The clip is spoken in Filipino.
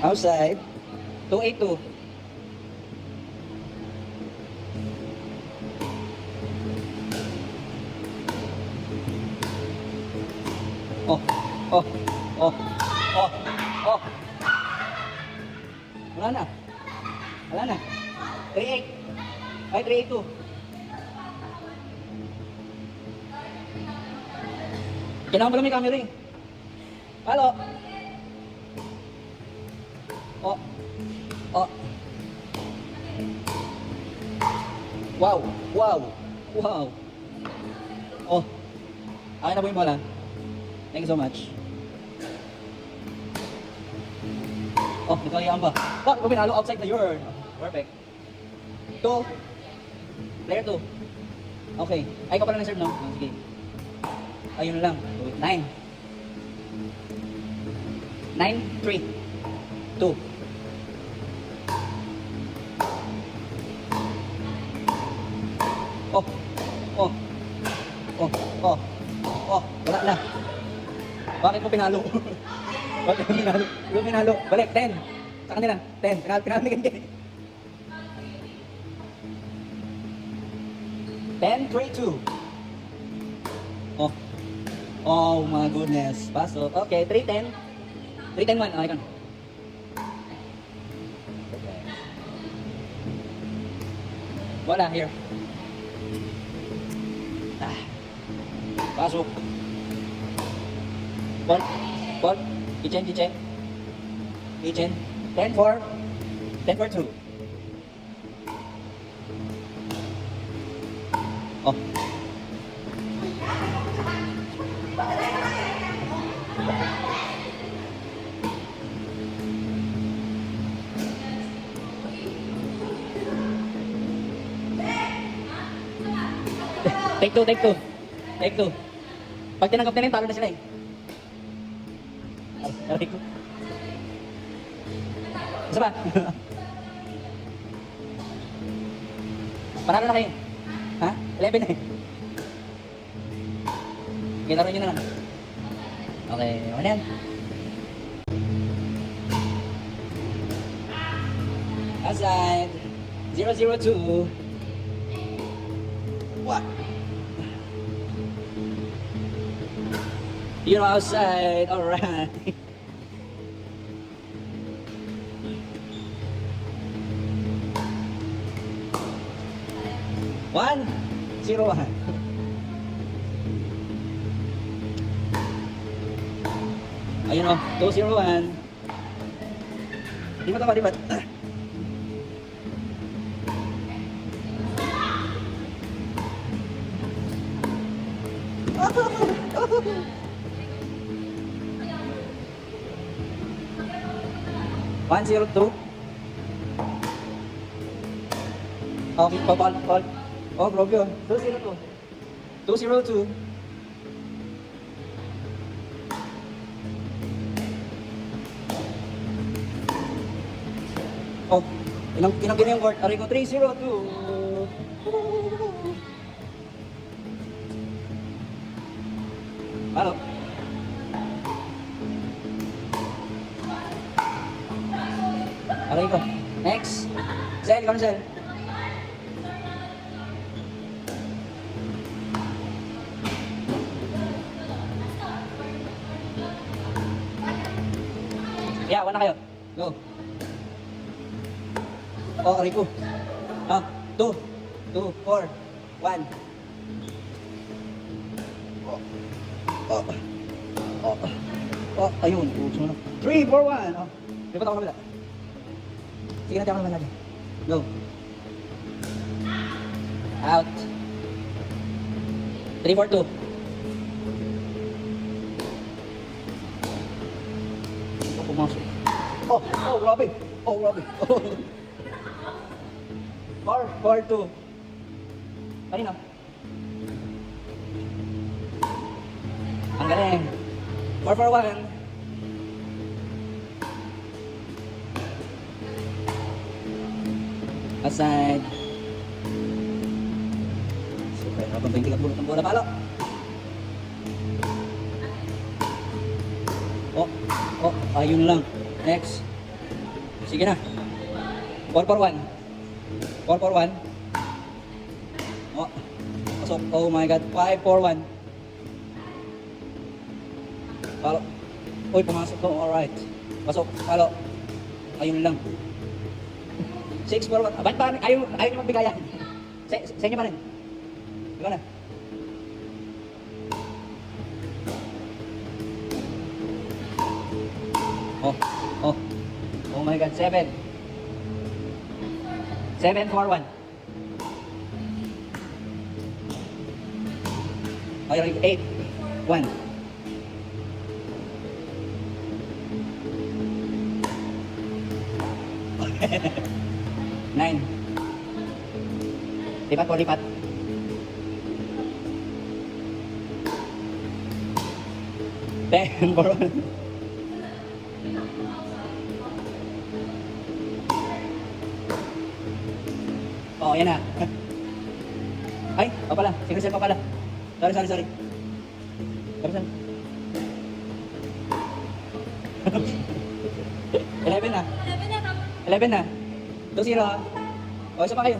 Outside. 282. Oh, oh, oh, oh, oh. Wala na. Wala na. 38. Ay, 382. Kailangan pala may camera eh. Halo. Oh. Oh. Wow. Wow. Wow. Oh. Akin na po yung bola. Thank you so much. Oh, nagkayaan pa. Bakit ko pinalo outside the yard? Perfect. 2. Player 2. Okay. Ay, ikaw pala na-serve, no? Oh, sige. Ayun lang. 9. 9, 3, 2. Oh. Oh. Oh. Oh. Oh. Wala na. Bakit ko pinalo? Bakit ko pinalo? Yung pinalo. Balik. 10. Sa kanila. 10. Pinalo ni Gengge. 10, 3, 2. Oh. Oh my goodness. Pasok. Okay. 3, 10. 3, 10, 1. Okay ka. Wala. Here. Ah. Pasok. Ball. Ball. Kitchen. Kitchen. Kitchen. 10, 4. 10, 4, 2. Oh. Take 2, take 2. Take 2. Pag tinanggap nila yung talo na sila eh. Ay, take 2. Isa ba? Panalo na kayo. Ha? 11 na eh. Okay, laro nyo na lang. Okay, ano yan? Outside. 0-0-2. What? You're outside. All right. One, 0-1. Ayun o, 2-0-1. Di ba tama, di ba? One, 0-2. Okay, ball. Oh, broke yun. 2-0-2. 2-0-2. Oh, ilang ganyan yung court. Aray ko, 3-0-2. Ano? Aray ko. Next. Sel, ikaw na Sel. Yeah, one na kayo. Go. Oh, aray ko. 2, 2, 4, 1. Oh. Oh. Oh, ayun. 3, 4, 1. Oh. Lipat ako kabila. Sige natin ako naman natin. Go. Out. 3, 4, 2. Oh, pumasok. Oh, Robby. Oh, Robby. 4, 4, 2. Kanina. Ang galing. 4, 4, 1. Aside. Super. Habang 20 ka bulot ng bola. Palo. Oh, ayun lang. Next. Sige na. 4-4-1. 4-4-1. Oh. Pasok. Oh my God. 5-4-1. Palo. Uy, pumasok to. Alright. Pasok. Palo. Ayun lang. 6-4-1. Ba't ba? Ayaw nyo magbigayan. Sa inyo pa rin. Ikaw na. Oh. Oh. Oh my God. 7. 7-4-1. Okay, 8-1. Nine. Lipat po, lipat. Ten, for one. Oh, yan na. Ay, pa pala. Si Crisel pa pala. Sorry. Crisel. 11 na. 11 na. 2-0 ha. O, isa pa kayo.